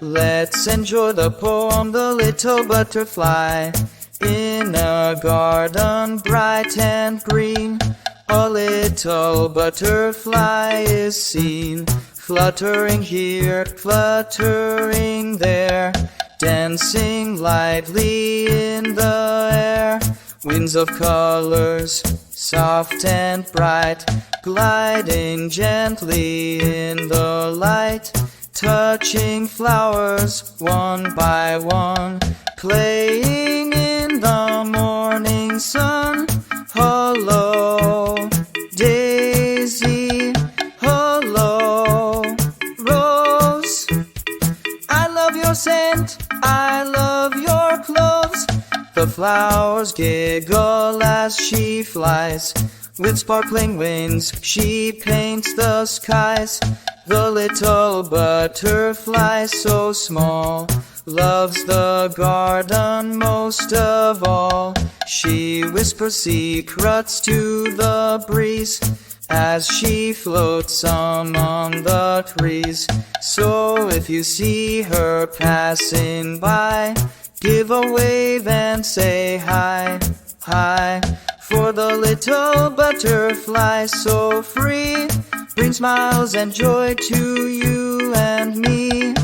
Let's enjoy the poem, The Little Butterfly. In a garden bright and green, a little butterfly is seen, fluttering here, fluttering there, dancing lightly in the air. Winds of colors, soft and bright, gliding gently in the light, touching flowers one by one, playing in the morning sun. Hello, daisy, hello, rose. I love your scent, I love your clothes. The flowers giggle as she flies. With sparkling wings, she paints the skies. The little butterfly, so small, loves the garden most of all. She whispers secrets to the breeze as she floats among the trees. So if you see her passing by, give a wave and say hi, hi. For the little butterfly, so free, brings smiles and joy to you and me.